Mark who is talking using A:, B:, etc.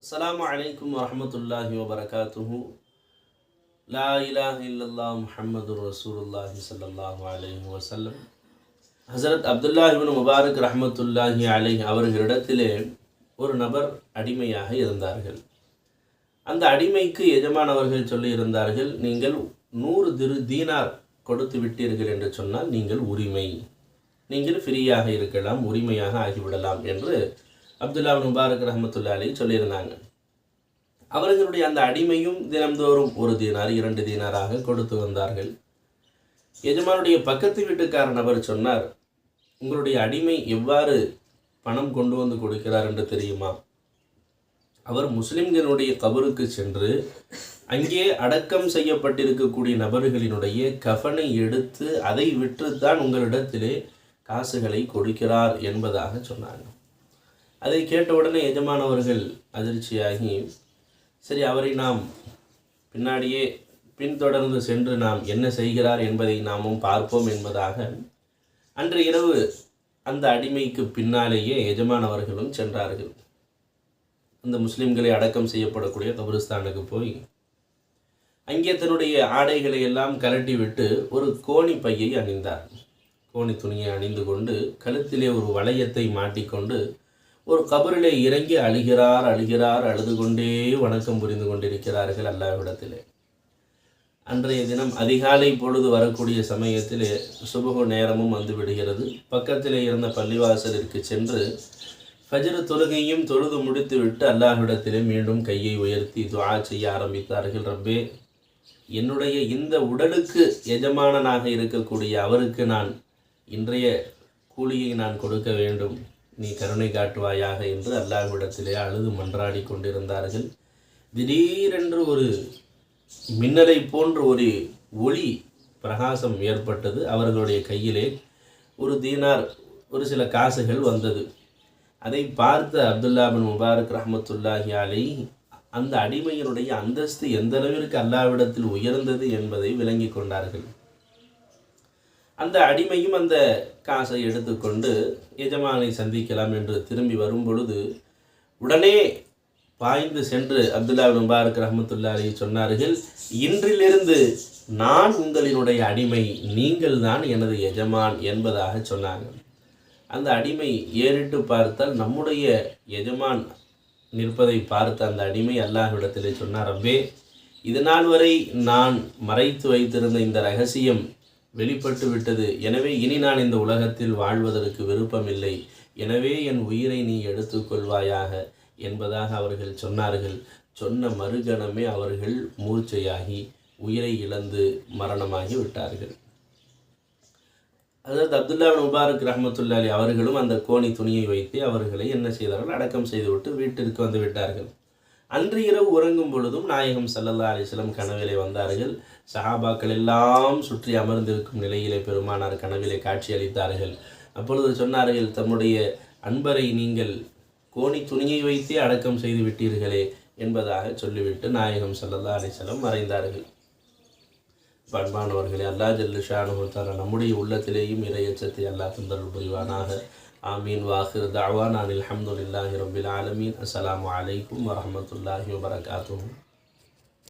A: அஸ்ஸலாமு அலைக்கும் வரஹ்மத்துல்லாஹி வபரகாத்துஹு. லா இலாஹ இல்லல்லாஹ் முஹம்மதுர் ரசூலுல்லாஹி ஸல்லல்லாஹு அலைஹி வஸல்லம். ஹஸரத் அப்துல்லாஹ் இப்னு முபாரக் ரஹ்மத்துல்லாஹி அலைஹி அவர்களிடத்திலே ஒரு நபர் அடிமையாக இருந்தார்கள். அந்த அடிமைக்கு எஜமான் அவர்கள் சொல்லி இருந்தார்கள், நீங்கள் 100 தீனார் கொடுத்து விட்டீர்கள் என்று சொன்னால் நீங்கள் உரிமை, நீங்கள் ஃப்ரீயாக இருக்கலாம், உரிமையாக ஆகிவிடலாம் என்று அப்துல்லா முபாரக் ரஹ்மத்துல்லாஹி அலைஹி சொல்லியிருந்தாங்க. அவர்களுடைய அந்த அடிமையும் தினம்தோறும் 1 தீனார் 2 தீனாராக கொடுத்து வந்தார்கள். எஜமானுடைய பக்கத்து வீட்டுக்கார நபர் சொன்னார், உங்களுடைய அடிமை எவ்வாறு பணம் கொண்டு வந்து கொடுக்கிறார் என்று தெரியுமா? அவர் முஸ்லிம்களுடைய கபருக்கு சென்று அங்கே அடக்கம் செய்யப்பட்டிருக்கக்கூடிய நபர்களினுடைய கஃனை எடுத்து அதை விற்றுத்தான் உங்களிடத்திலே காசுகளை கொடுக்கிறார் என்பதாக சொன்னாங்க. அதை கேட்டவுடனே எஜமானவர்கள் அதிர்ச்சியாகி, சரி அவரை நாம் பின்னாடியே பின்தொடர்ந்து சென்று நாம் என்ன செய்கிறார் என்பதை நாமும் பார்ப்போம் என்பதாக அன்று இரவு அந்த அடிமைக்கு பின்னாலேயே எஜமானவர்களும் சென்றார்கள். அந்த முஸ்லிம்களை அடக்கம் செய்யப்படக்கூடிய கபிரிஸ்தானுக்கு போய் அங்கே தன்னுடைய ஆடைகளை எல்லாம் கலட்டி விட்டு ஒரு கோணி பையை அணிந்தார். கோணி துணியை அணிந்து கொண்டு கழுத்திலே ஒரு வளையத்தை மாட்டிக்கொண்டு ஒரு கபரிலே இறங்கி அழுகிறார், அழுது கொண்டே வணக்கம் புரிந்து கொண்டிருக்கிறார்கள் அல்லாஹ்விடத்திலே. அன்றைய தினம் அதிகாலை பொழுது வரக்கூடிய சமயத்திலே சுபஹு நேரமும் வந்து விடுகிறது. பக்கத்திலே இருந்த பள்ளிவாசலிற்கு சென்று ஃபஜ்ர் தொழுகையும் தொழுது முடித்துவிட்டு அல்லாஹ்விடத்திலே மீண்டும் கையை உயர்த்தி துஆ செய்ய ஆரம்பித்தார்கள். ரப்பே, என்னுடைய இந்த உடலுக்கு எஜமானனாக இருக்கக்கூடிய அவருக்கு நான் இன்றைய கூலியை நான் கொடுக்க வேண்டும், நீ கருணை காட்டுவாயாக என்று அல்லாஹ்விடத்திலே அழுது மன்றாடி கொண்டிருந்தார்கள். திடீரென்று ஒரு மின்னலை போன்ற ஒரு ஒளி பிரகாசம் ஏற்பட்டது. அவர்களுடைய கையிலே 1 தீனார் ஒரு சில காசுகள் வந்தது. அதை பார்த்த அப்துல்லா பின் முபாரக் ரஹ்மத்துல்லாஹி அலைஹி அந்த அடிமையினுடைய அந்தஸ்து எந்த அளவிற்கு அல்லாஹ்விடத்தில் உயர்ந்தது என்பதை விளங்கி கொண்டார்கள். அந்த அடிமையும் அந்த காசை எடுத்துக்கொண்டு எஜமானை சந்திக்கலாம் என்று திரும்பி வரும் பொழுது உடனே பாய்ந்து சென்று அப்துல்லா பின் முபாரக் ரஹ்மத்துல்லாஹி அலைஹி சொன்னார்கள், இன்றிலிருந்து நான் உங்களினுடைய அடிமை, நீங்கள் தான் எனது எஜமான் என்பதாக சொன்னாங்க. அந்த அடிமை ஏறிட்டு பார்த்தால் நம்முடைய எஜமான் நிற்பதை பார்த்த அந்த அடிமை அல்லாஹ்விடத்திலே சொன்னார், ரப்பே, இதனால் வரை நான் மறைத்து வைத்திருந்த இந்த ரகசியம் வெளிப்பட்டு விட்டது. எனவே இனி நான் இந்த உலகத்தில் வாழ்வதற்கு விருப்பமில்லை. எனவே என் உயிரை நீ எடுத்துக்கொள்வாயாக என்பதாக அவர்கள் சொன்னார்கள். சொன்ன மறுகணமே அவர்கள் மூர்ச்சையாகி உயிரை இழந்து மரணமாகி விட்டார்கள். அதாவது அப்துல்லா பின் முபாரக் ரஹ்மத்துல்லாஹி அவர்களும் அந்த கோணி துணியை வைத்து அவர்களை என்ன செய்தார்கள், அடக்கம் செய்துவிட்டு வீட்டிற்கு வந்து விட்டார்கள். அன்று இரவு உறங்கும் பொழுதும் நாயகம் ஸல்லல்லாஹு அலைஹி வஸல்லம் கனவிலே வந்தார்கள். சஹாபாக்கள் எல்லாம் சுற்றி அமர்ந்திருக்கும் நிலையிலே பெருமானார் கனவிலே காட்சி அளித்தார்கள். அப்பொழுது சொன்னார்கள், தம்முடைய அன்பரை நீங்கள் கோணி துணியை வைத்தே அடக்கம் செய்து விட்டீர்களே என்பதாக சொல்லிவிட்டு நாயகம் ஸல்லல்லாஹு அலைஹி வஸல்லம் மறைந்தார்கள். அன்பானவர்களே, அல்லாஹ் ஜல்ல ஷானுஹு தஆலா நம்முடைய உள்ளத்திலேயும் இறையச்சத்தை அல்லாஹ் தந்தருள் புரிவானாக. ஆமீன். வாஹிர் தஅவானா அல்ஹம்துலில்லாஹி ரப்பில் ஆலமீன். அஸ்ஸலாமு அலைக்கும் வரஹ்மத்துல்லாஹி வபரகாத்துஹு.